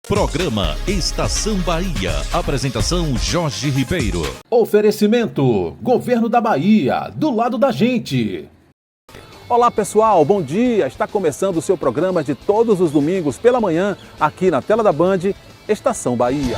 Programa Estação Bahia. Apresentação Jorge Ribeiro. Oferecimento: Governo da Bahia, do lado da gente. Olá pessoal, bom dia. Está começando o seu programa de todos os domingos pela manhã, aqui na tela da Band, Estação Bahia.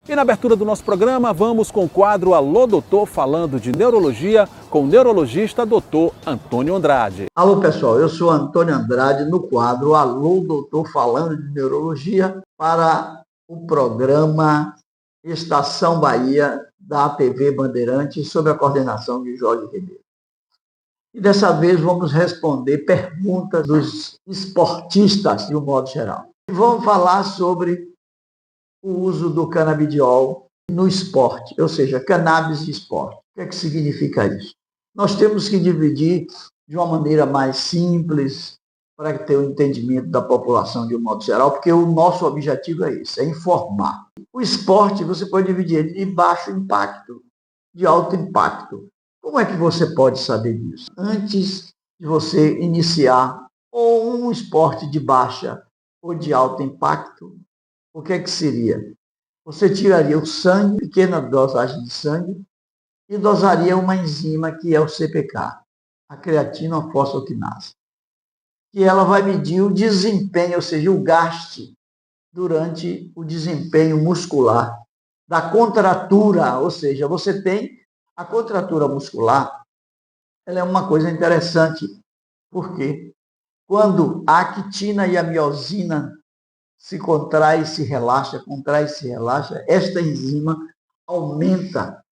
E na abertura do nosso programa, vamos com o quadro Alô Doutor, falando de neurologia, com o neurologista Dr. Antônio Andrade. Alô pessoal, eu sou Antônio Andrade no quadro Alô Doutor, falando de neurologia, para o programa Estação Bahia da TV Bandeirantes, sob a coordenação de Jorge Ribeiro. E dessa vez vamos responder perguntas dos esportistas de um modo geral. E vamos falar sobre o uso do canabidiol no esporte, ou seja, cannabis de esporte. O que é que significa isso? Nós temos que dividir de uma maneira mais simples para ter o entendimento da população de um modo geral, porque o nosso objetivo é esse, é informar. O esporte você pode dividir ele de baixo impacto, de alto impacto. Como é que você pode saber disso? Antes de você iniciar ou um esporte de baixa ou de alto impacto, o que é que seria? Você tiraria o sangue, pequena dosagem de sangue, e dosaria uma enzima que é o CPK, a creatina fosfoquinase, que ela vai medir o desempenho, ou seja, o gasto durante o desempenho muscular da contratura, ou seja, você tem a contratura muscular, ela é uma coisa interessante, porque quando a actina e a miosina se contrai e se relaxa, esta enzima aumenta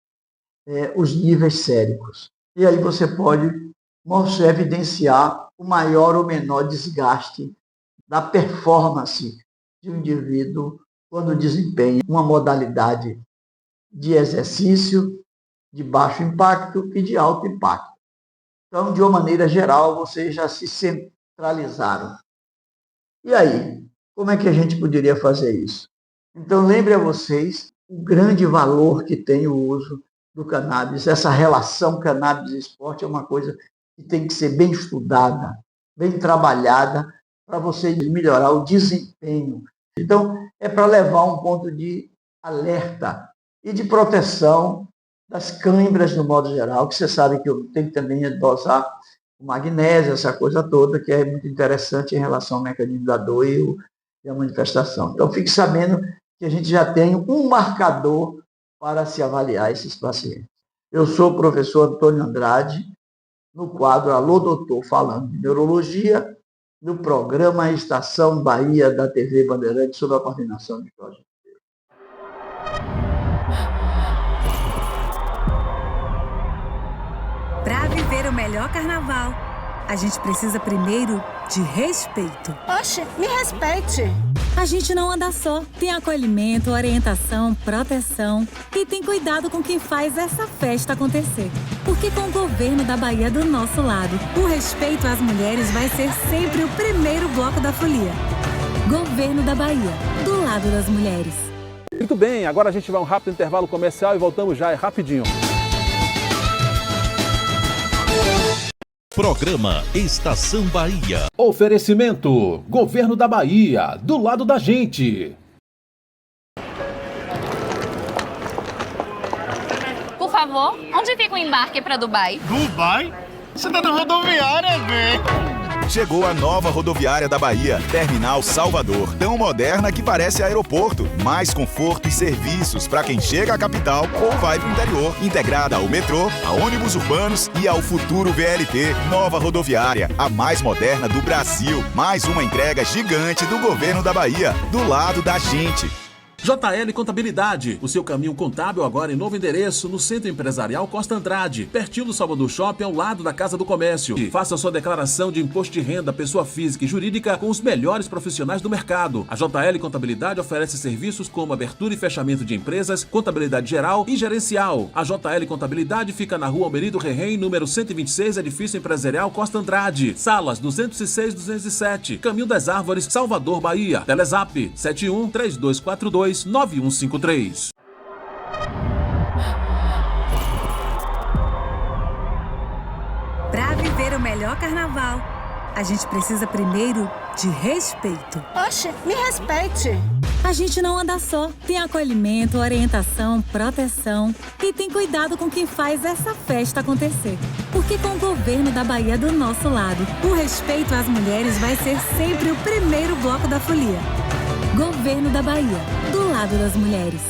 os níveis séricos. E aí você pode evidenciar o maior ou menor desgaste da performance de um indivíduo quando desempenha uma modalidade de exercício de baixo impacto e de alto impacto. Então, de uma maneira geral, vocês já se centralizaram. E aí? Como é que a gente poderia fazer isso? Então, lembre a vocês o grande valor que tem o uso do cannabis. Essa relação cannabis e esporte é uma coisa que tem que ser bem estudada, bem trabalhada, para você melhorar o desempenho. Então, é para levar um ponto de alerta e de proteção das câimbras, no modo geral, que você sabe que eu tenho também que dosar o magnésio, essa coisa toda, que é muito interessante em relação ao mecanismo da dor e a manifestação. Então, fique sabendo que a gente já tem um marcador para se avaliar esses pacientes. Eu sou o professor Antônio Andrade, no quadro Alô Doutor, falando de neurologia, no programa Estação Bahia da TV Bandeirantes, sob a coordenação de Jorge Ribeiro. Para viver o melhor carnaval, a gente precisa primeiro de respeito. Oxe, me respeite. A gente não anda só. Tem acolhimento, orientação, proteção e tem cuidado com quem faz essa festa acontecer. Porque com o governo da Bahia do nosso lado, o respeito às mulheres vai ser sempre o primeiro bloco da folia. Governo da Bahia, do lado das mulheres. Muito bem, agora a gente vai a um rápido intervalo comercial e voltamos já, rapidinho. Programa Estação Bahia. Oferecimento: Governo da Bahia, do lado da gente. Por favor, onde fica o embarque para Dubai? Dubai? Você tá na rodoviária, véi. Chegou a nova rodoviária da Bahia, Terminal Salvador. Tão moderna que parece aeroporto. Mais conforto e serviços para quem chega à capital ou vai para o interior. Integrada ao metrô, a ônibus urbanos e ao futuro VLT. Nova rodoviária, a mais moderna do Brasil. Mais uma entrega gigante do governo da Bahia, do lado da gente. JL Contabilidade, o seu caminho contábil agora em novo endereço, no Centro Empresarial Costa Andrade, pertinho do Salvador Shopping, ao lado da Casa do Comércio. Faça sua declaração de imposto de renda, pessoa física e jurídica com os melhores profissionais do mercado. A JL Contabilidade oferece serviços como abertura e fechamento de empresas, contabilidade geral e gerencial. A JL Contabilidade fica na Rua Almerido Rerém, número 126, Edifício Empresarial Costa Andrade. Salas 206 e 207, Caminho das Árvores, Salvador, Bahia. Telezap 71 3242 9153. Para viver o melhor carnaval, a gente precisa primeiro de respeito. Oxe, me respeite. A gente não anda só, tem acolhimento, orientação, proteção e tem cuidado com quem faz essa festa acontecer. Porque com o governo da Bahia do nosso lado, o respeito às mulheres vai ser sempre o primeiro bloco da folia. Governo da Bahia, do lado das mulheres.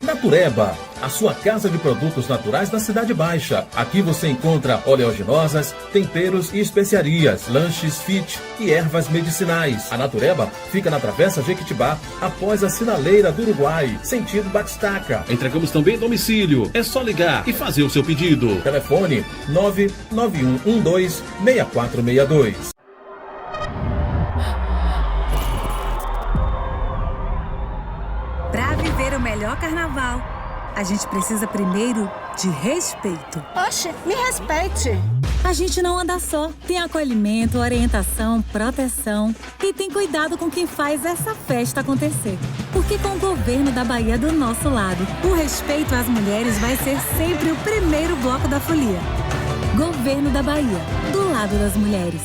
Natureba, a sua casa de produtos naturais da Cidade Baixa. Aqui você encontra oleaginosas, temperos e especiarias, lanches fit e ervas medicinais. A Natureba fica na Travessa Jequitibá, após a sinaleira do Uruguai, sentido Batistaca. Entregamos também em domicílio. É só ligar e fazer o seu pedido. Telefone 99112-6462. Para viver o melhor carnaval, a gente precisa primeiro de respeito. Oxe, me respeite. A gente não anda só, tem acolhimento, orientação, proteção e tem cuidado com quem faz essa festa acontecer. Porque com o governo da Bahia do nosso lado, o respeito às mulheres vai ser sempre o primeiro bloco da folia. Governo da Bahia, do lado das mulheres.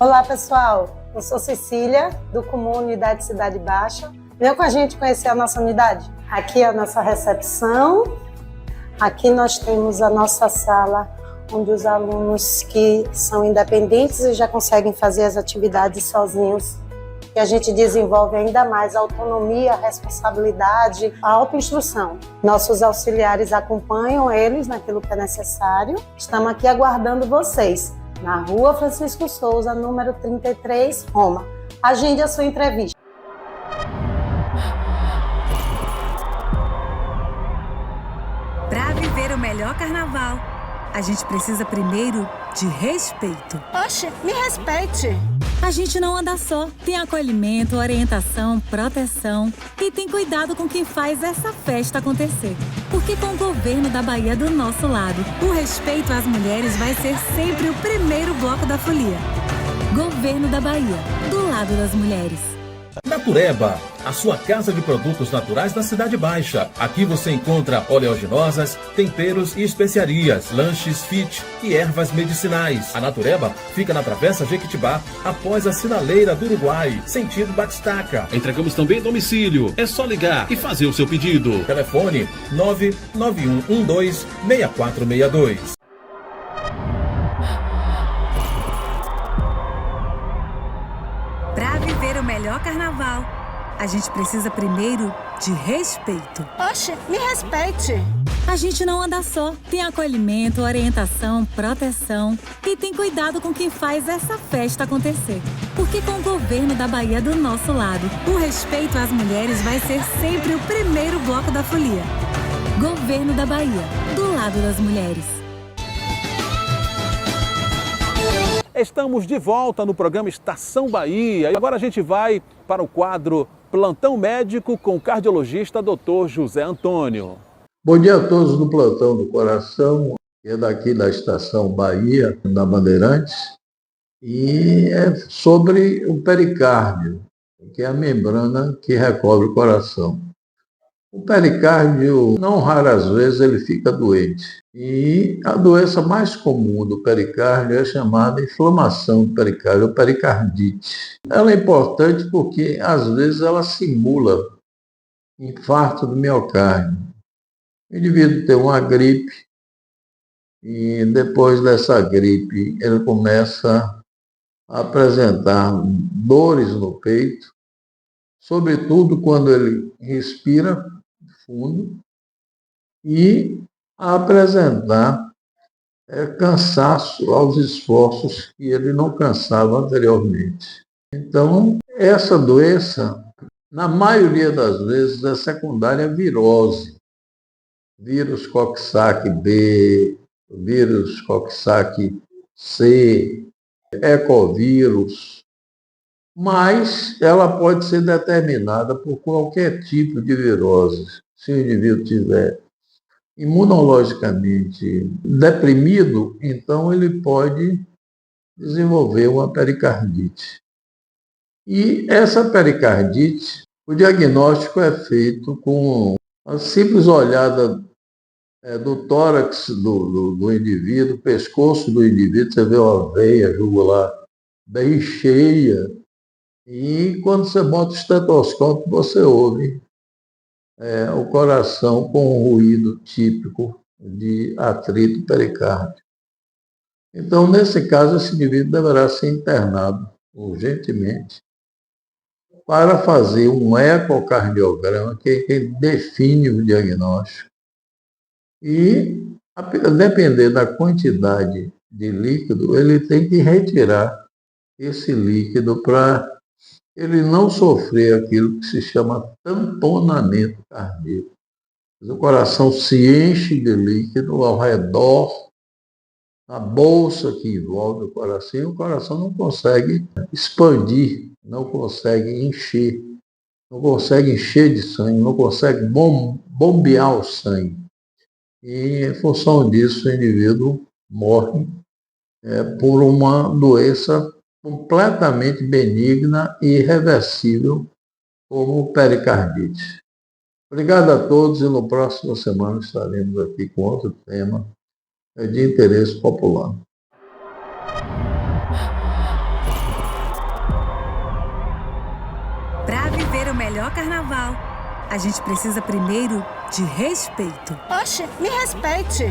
Olá pessoal, eu sou Cecília, do Comum Unidade Cidade Baixa. Venha com a gente conhecer a nossa unidade. Aqui é a nossa recepção. Aqui nós temos a nossa sala, onde os alunos que são independentes e já conseguem fazer as atividades sozinhos. E a gente desenvolve ainda mais a autonomia, a responsabilidade, a autoinstrução. Nossos auxiliares acompanham eles naquilo que é necessário. Estamos aqui aguardando vocês, na Rua Francisco Souza, número 33, Roma. Agende a sua entrevista. Para viver o melhor carnaval, a gente precisa primeiro de respeito. Oxe, me respeite. A gente não anda só, tem acolhimento, orientação, proteção e tem cuidado com quem faz essa festa acontecer. Porque com o governo da Bahia do nosso lado, o respeito às mulheres vai ser sempre o primeiro bloco da folia. Governo da Bahia, do lado das mulheres. Natureba, a sua casa de produtos naturais da Cidade Baixa. Aqui você encontra oleaginosas, temperos e especiarias, lanches fit e ervas medicinais. A Natureba fica na Travessa Jequitibá, após a sinaleira do Uruguai, sentido Batistaca. Entregamos também em domicílio. É só ligar e fazer o seu pedido. Telefone 99112-6462. Para viver o melhor carnaval, a gente precisa primeiro de respeito. Oxe, me respeite. A gente não anda só, tem acolhimento, orientação, proteção e tem cuidado com quem faz essa festa acontecer. Porque com o governo da Bahia do nosso lado, o respeito às mulheres vai ser sempre o primeiro bloco da folia. Governo da Bahia, do lado das mulheres. Estamos de volta no programa Estação Bahia e agora a gente vai para o quadro Plantão Médico com o cardiologista Dr. José Antônio. Bom dia a todos do Plantão do Coração, que é daqui da Estação Bahia, da Bandeirantes, e é sobre o pericárdio, que é a membrana que recobre o coração. O pericárdio, não raras vezes, ele fica doente. E a doença mais comum do pericárdio é chamada inflamação do pericárdio, ou pericardite. Ela é importante porque, às vezes, ela simula infarto do miocárdio. O indivíduo tem uma gripe e, depois dessa gripe, ele começa a apresentar dores no peito, sobretudo quando ele respira fundo, e a apresentar cansaço aos esforços que ele não cansava anteriormente. Então, essa doença, na maioria das vezes, é secundária à virose. Vírus Coxsackie-B, vírus Coxsackie-C, ecovírus, mas ela pode ser determinada por qualquer tipo de virose. Se o indivíduo tiver imunologicamente deprimido, então ele pode desenvolver uma pericardite. E essa pericardite, o diagnóstico é feito com a simples olhada do tórax do indivíduo, pescoço do indivíduo, você vê uma veia jugular bem cheia, e quando você bota o estetoscópio, você ouve o coração com um ruído típico de atrito pericárdio. Então, nesse caso, esse indivíduo deverá ser internado urgentemente para fazer um ecocardiograma, que é quem define o diagnóstico, e, a depender da quantidade de líquido, ele tem que retirar esse líquido para ele não sofrer aquilo que se chama tamponamento cardíaco. O coração se enche de líquido ao redor da bolsa que envolve o coração não consegue expandir, não consegue encher de sangue, não consegue bombear o sangue. E, em função disso, o indivíduo morre por uma doença completamente benigna e irreversível, como pericardite. Obrigado a todos e no próximo semana estaremos aqui com outro tema de interesse popular. Para viver o melhor carnaval, a gente precisa primeiro de respeito. Oxe, me respeite.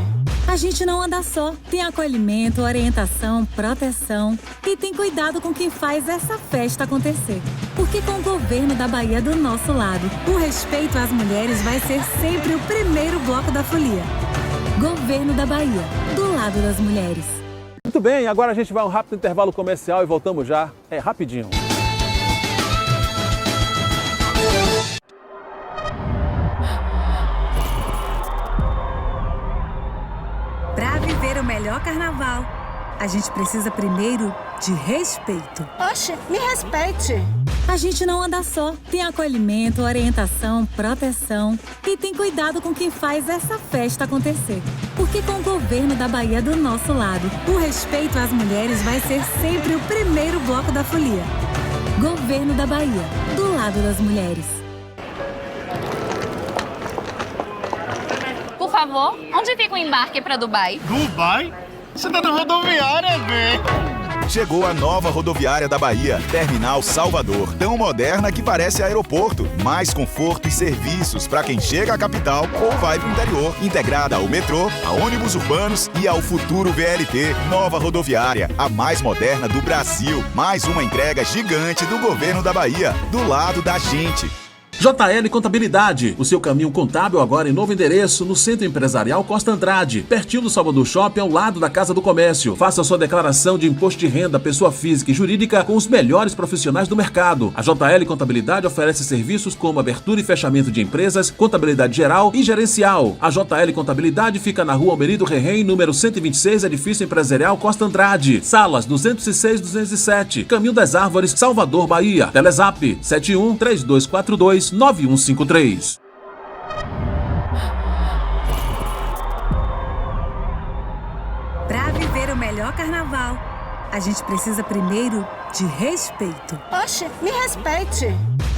A gente não anda só, tem acolhimento, orientação, proteção e tem cuidado com quem faz essa festa acontecer. Porque com o governo da Bahia do nosso lado, o respeito às mulheres vai ser sempre o primeiro bloco da folia. Governo da Bahia, do lado das mulheres. Muito bem, agora a gente vai a um rápido intervalo comercial e voltamos já. É rapidinho. Para viver o melhor carnaval, a gente precisa primeiro de respeito. Oxe, me respeite. A gente não anda só, tem acolhimento, orientação, proteção e tem cuidado com quem faz essa festa acontecer. Porque com o governo da Bahia do nosso lado, o respeito às mulheres vai ser sempre o primeiro bloco da folia. Governo da Bahia, do lado das mulheres. Por favor, onde fica o embarque para Dubai? Dubai? Você tá na rodoviária, véi. Chegou a nova rodoviária da Bahia, Terminal Salvador, tão moderna que parece aeroporto. Mais conforto e serviços para quem chega à capital ou vai para o interior. Integrada ao metrô, a ônibus urbanos e ao futuro VLT. Nova rodoviária, a mais moderna do Brasil. Mais uma entrega gigante do governo da Bahia, do lado da gente. JL Contabilidade, o seu caminho contábil agora em novo endereço, no Centro Empresarial Costa Andrade, pertinho do Salvador Shopping, ao lado da Casa do Comércio. Faça sua declaração de imposto de renda, pessoa física e jurídica com os melhores profissionais do mercado. A JL Contabilidade oferece serviços como abertura e fechamento de empresas, contabilidade geral e gerencial. A JL Contabilidade fica na Rua Almerido Rerém, número 126, Edifício Empresarial Costa Andrade. Salas 206-207, Caminho das Árvores, Salvador, Bahia. Telezap 71-3242-9153. Para viver o melhor carnaval, a gente precisa primeiro de respeito. Oxe, me respeite.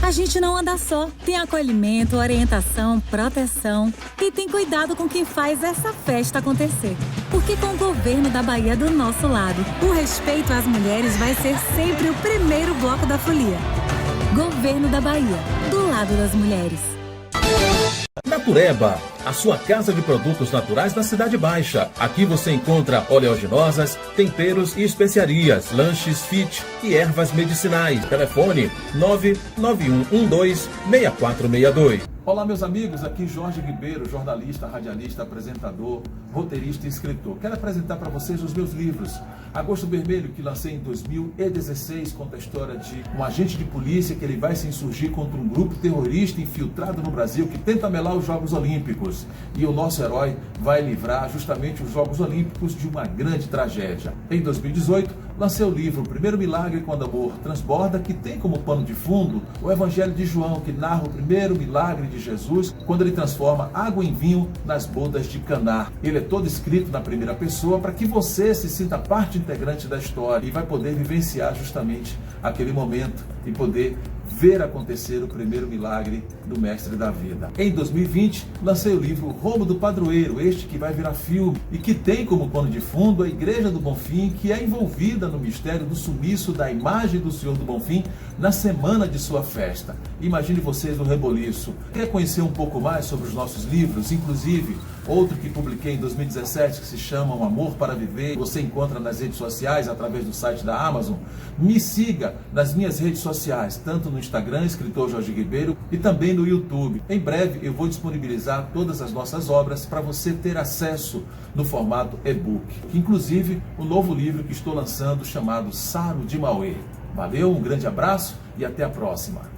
A gente não anda só, tem acolhimento, orientação, proteção e tem cuidado com quem faz essa festa acontecer. Porque com o governo da Bahia do nosso lado, o respeito às mulheres vai ser sempre o primeiro bloco da folia. Governo da Bahia, do lado das mulheres. Natureba, a sua casa de produtos naturais da Cidade Baixa. Aqui você encontra oleaginosas, temperos e especiarias, lanches fit e ervas medicinais. Telefone 99112-6462. Olá, meus amigos, aqui Jorge Ribeiro, jornalista, radialista, apresentador, roteirista e escritor. Quero apresentar para vocês os meus livros. Agosto Vermelho, que lancei em 2016, conta a história de um agente de polícia que ele vai se insurgir contra um grupo terrorista infiltrado no Brasil que tenta melar os Jogos Olímpicos. E o nosso herói vai livrar justamente os Jogos Olímpicos de uma grande tragédia. Em 2018, lancei o livro O Primeiro Milagre Quando Amor Transborda, que tem como pano de fundo o Evangelho de João, que narra o primeiro milagre de Jesus, quando ele transforma água em vinho nas bodas de Caná. Ele é todo escrito na primeira pessoa para que você se sinta parte integrante da história e vai poder vivenciar justamente aquele momento e poder ver acontecer o primeiro milagre do Mestre da Vida. Em 2020, lancei o livro Roubo do Padroeiro, este que vai virar filme e que tem como pano de fundo a Igreja do Bonfim, que é envolvida no mistério do sumiço da imagem do Senhor do Bonfim na semana de sua festa. Imagine vocês o reboliço. Quer conhecer um pouco mais sobre os nossos livros, inclusive outro que publiquei em 2017 que se chama Um Amor para Viver, você encontra nas redes sociais através do site da Amazon. Me siga nas minhas redes sociais, tanto no Instagram, escritor Jorge Ribeiro, e também no YouTube. Em breve eu vou disponibilizar todas as nossas obras para você ter acesso no formato e-book, inclusive o novo livro que estou lançando chamado Saro de Mauê. Valeu, um grande abraço e até a próxima.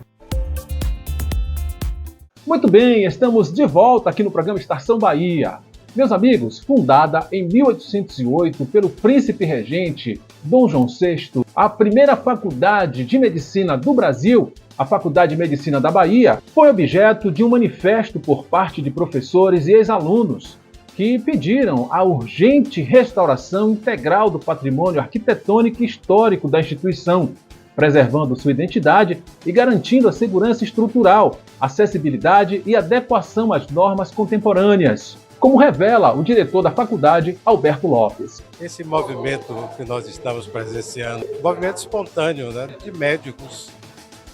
Muito bem, estamos de volta aqui no programa Estação Bahia. Meus amigos, fundada em 1808 pelo príncipe regente Dom João VI, a primeira faculdade de medicina do Brasil, a Faculdade de Medicina da Bahia, foi objeto de um manifesto por parte de professores e ex-alunos que pediram a urgente restauração integral do patrimônio arquitetônico e histórico da instituição, preservando sua identidade e garantindo a segurança estrutural, acessibilidade e adequação às normas contemporâneas, como revela o diretor da faculdade, Alberto Lopes. Esse movimento que nós estamos presenciando, movimento espontâneo, né, de médicos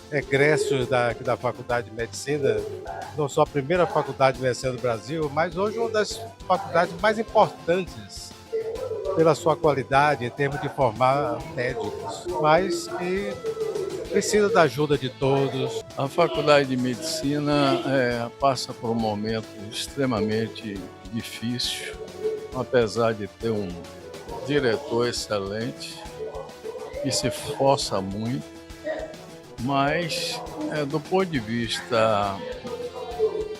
egressos da Faculdade de Medicina, não só a primeira faculdade de medicina do Brasil, mas hoje uma das faculdades mais importantes pela sua qualidade em termos de formar médicos, mas que precisa da ajuda de todos. A Faculdade de Medicina passa por um momento extremamente difícil, apesar de ter um diretor excelente, que se esforça muito, mas do ponto de vista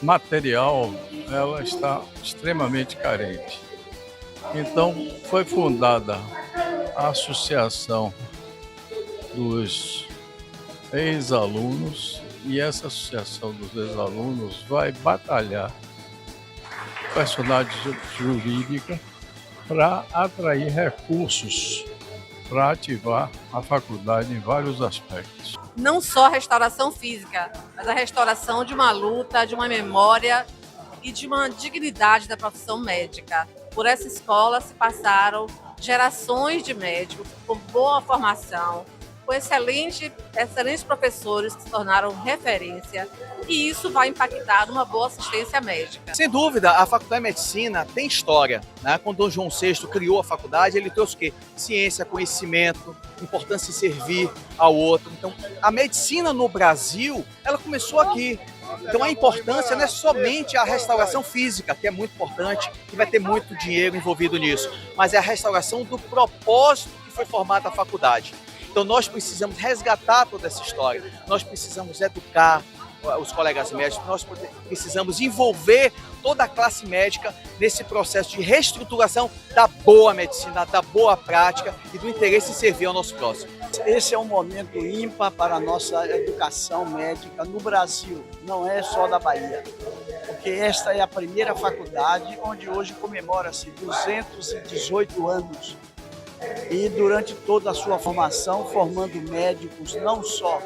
material, ela está extremamente carente. Então, foi fundada a Associação dos Ex-Alunos, e essa Associação dos Ex-Alunos vai batalhar personalidade jurídica para atrair recursos para ativar a faculdade em vários aspectos. Não só a restauração física, mas a restauração de uma luta, de uma memória e de uma dignidade da profissão médica. Por essa escola se passaram gerações de médicos com boa formação, com excelentes professores que se tornaram referência, e isso vai impactar numa boa assistência médica. Sem dúvida, a Faculdade de Medicina tem história, né? Quando Dom João VI criou a faculdade, ele trouxe o quê? Ciência, conhecimento, importância de servir ao outro. Então, a medicina no Brasil, ela começou aqui. Então a importância não é somente a restauração física, que é muito importante, que vai ter muito dinheiro envolvido nisso, mas é a restauração do propósito que foi formada a faculdade. Então nós precisamos resgatar toda essa história, nós precisamos educar os colegas médicos, nós precisamos envolver toda a classe médica nesse processo de reestruturação da boa medicina, da boa prática e do interesse em servir ao nosso próximo. Esse é um momento ímpar para a nossa educação médica no Brasil, não é só da Bahia, porque esta é a primeira faculdade onde hoje comemora-se 218 anos e durante toda a sua formação, formando médicos não só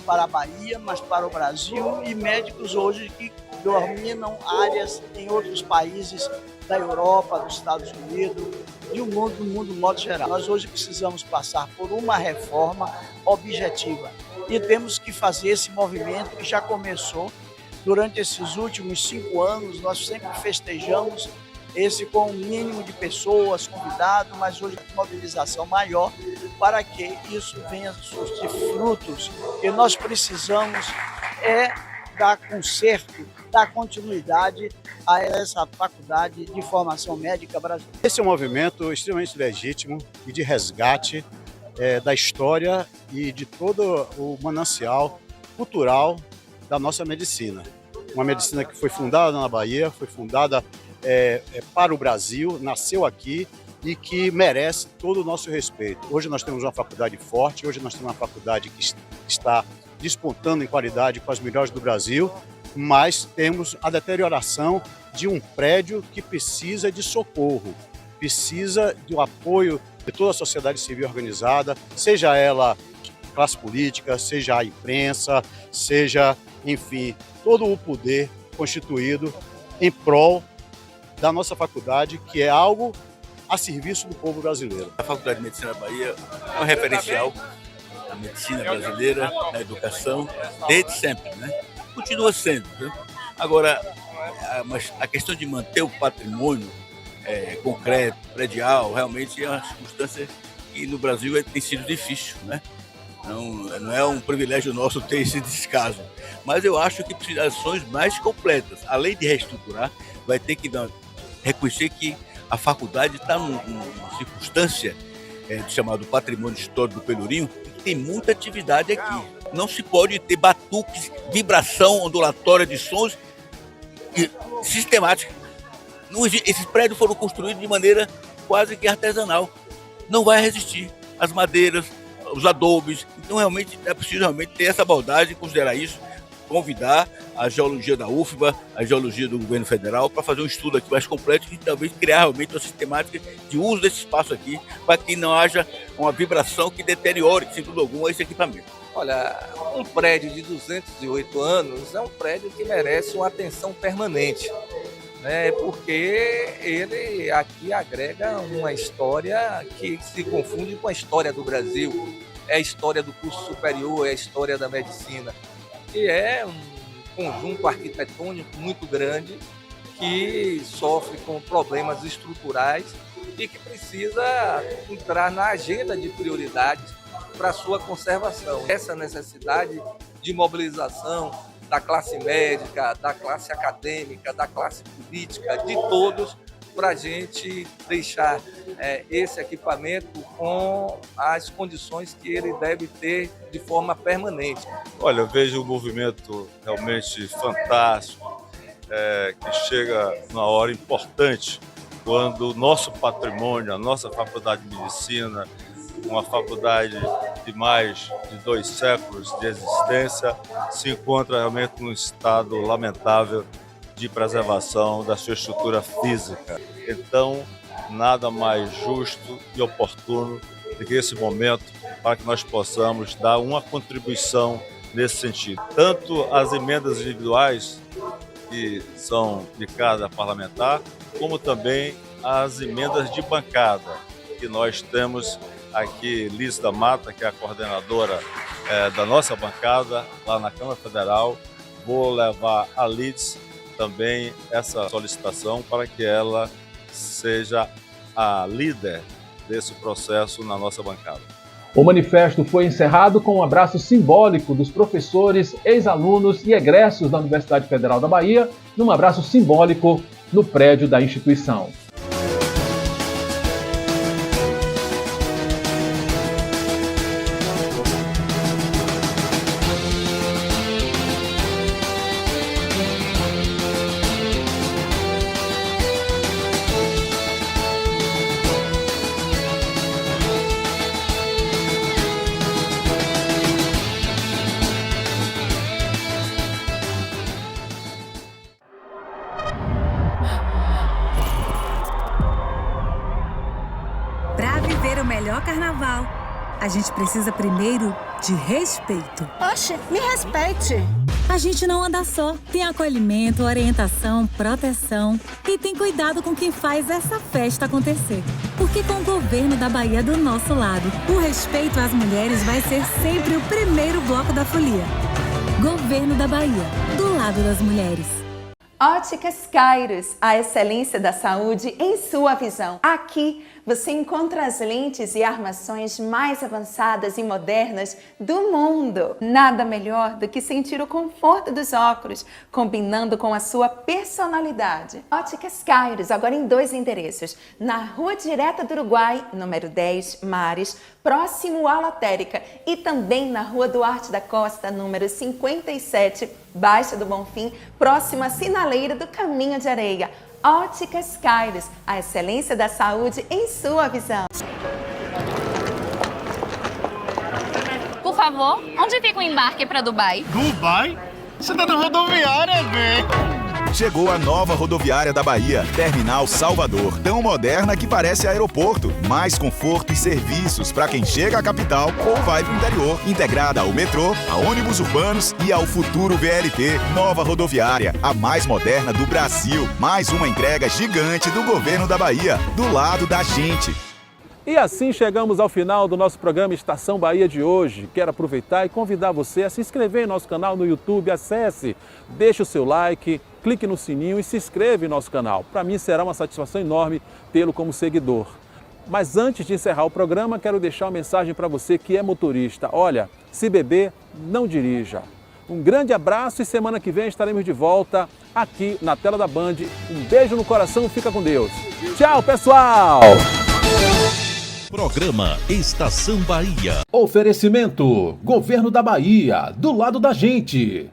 para a Bahia, mas para o Brasil, e médicos hoje que dominam áreas em outros países da Europa, dos Estados Unidos e o mundo de modo geral. Nós hoje precisamos passar por uma reforma objetiva e temos que fazer esse movimento que já começou durante esses últimos 5 anos. Nós sempre festejamos esse com um mínimo de pessoas convidadas, mas hoje uma mobilização maior para que isso venha surtir frutos. E nós precisamos dar conserto, dar continuidade a essa faculdade de formação médica brasileira. Esse é um movimento extremamente legítimo e de resgate da história e de todo o manancial cultural da nossa medicina. Uma medicina que foi fundada na Bahia, foi fundada para o Brasil, nasceu aqui e que merece todo o nosso respeito. Hoje nós temos uma faculdade forte, hoje nós temos uma faculdade que está despontando em qualidade com as melhores do Brasil, mas temos a deterioração de um prédio que precisa de socorro, precisa do apoio de toda a sociedade civil organizada, seja ela classe política, seja a imprensa, seja, enfim, todo o poder constituído em prol da nossa faculdade, que é algo a serviço do povo brasileiro. A Faculdade de Medicina da Bahia é um referencial da medicina brasileira, da educação, desde sempre, né? Continua sendo, né? Agora, mas a questão de manter o patrimônio concreto, predial, realmente é uma circunstância que no Brasil tem sido difícil, né? Não é um privilégio nosso ter esse descaso, mas eu acho que precisa de ações mais completas. Além de reestruturar, vai ter que reconhecer que a faculdade está numa circunstância chamado patrimônio histórico do Pelourinho, que tem muita atividade aqui. Não se pode ter batuques, vibração ondulatória de sons sistemática. Esses prédios foram construídos de maneira quase que artesanal. Não vai resistir. As madeiras, os adobes. Então, realmente, é preciso ter essa bondade e considerar isso, convidar a geologia da UFBA, a geologia do governo federal, para fazer um estudo aqui mais completo e talvez criar realmente uma sistemática de uso desse espaço aqui, para que não haja uma vibração que deteriore, sem dúvida alguma, esse equipamento. Olha, um prédio de 208 anos é um prédio que merece uma atenção permanente, né? Porque ele aqui agrega uma história que se confunde com a história do Brasil, é a história do curso superior, é a história da medicina, que é um conjunto arquitetônico muito grande que sofre com problemas estruturais e que precisa entrar na agenda de prioridades para sua conservação. Essa necessidade de mobilização da classe médica, da classe acadêmica, da classe política, de todos, para a gente deixar esse equipamento com as condições que ele deve ter de forma permanente. Olha, eu vejo um movimento realmente fantástico, que chega numa hora importante, quando o nosso patrimônio, a nossa Faculdade de Medicina, uma faculdade de mais de 2 séculos de existência, se encontra realmente num estado lamentável de preservação da sua estrutura física. Então, nada mais justo e oportuno do que esse momento para que nós possamos dar uma contribuição nesse sentido. Tanto as emendas individuais, que são de cada parlamentar, como também as emendas de bancada, que nós temos aqui, Liz da Mata, que é a coordenadora da nossa bancada lá na Câmara Federal. Vou levar a Liz também essa solicitação para que ela seja a líder desse processo na nossa bancada. O manifesto foi encerrado com um abraço simbólico dos professores, ex-alunos e egressos da Universidade Federal da Bahia, num abraço simbólico no prédio da instituição. Carnaval. A gente precisa primeiro de respeito. Oxe, me respeite. A gente não anda só. Tem acolhimento, orientação, proteção e tem cuidado com quem faz essa festa acontecer. Porque com o governo da Bahia do nosso lado, o respeito às mulheres vai ser sempre o primeiro bloco da folia. Governo da Bahia, do lado das mulheres. Óticas Kairos, a excelência da saúde em sua visão. Aqui você encontra as lentes e armações mais avançadas e modernas do mundo. Nada melhor do que sentir o conforto dos óculos, combinando com a sua personalidade. Óticas Kairos, agora em 2 endereços. Na Rua Direta do Uruguai, número 10, Mares, próximo à Lotérica. E também na Rua Duarte da Costa, número 57, Baixa do Bonfim, próximo à Sinaleira do Caminho de Areia. Óticas Kairos, a excelência da saúde em sua visão. Por favor, onde fica o embarque para Dubai? Dubai? Você tá na rodoviária, velho. Chegou a nova rodoviária da Bahia, Terminal Salvador, tão moderna que parece aeroporto. Mais conforto e serviços para quem chega à capital ou vai para o interior. Integrada ao metrô, a ônibus urbanos e ao futuro VLT. Nova rodoviária, a mais moderna do Brasil. Mais uma entrega gigante do governo da Bahia, do lado da gente. E assim chegamos ao final do nosso programa Estação Bahia de hoje. Quero aproveitar e convidar você a se inscrever em nosso canal no YouTube. Acesse, deixe o seu like, clique no sininho e se inscreva em nosso canal. Para mim será uma satisfação enorme tê-lo como seguidor. Mas antes de encerrar o programa, quero deixar uma mensagem para você que é motorista. Olha, se beber, não dirija. Um grande abraço e semana que vem estaremos de volta aqui na tela da Band. Um beijo no coração, fica com Deus. Tchau, pessoal! Programa Estação Bahia. Oferecimento: Governo da Bahia, do lado da gente.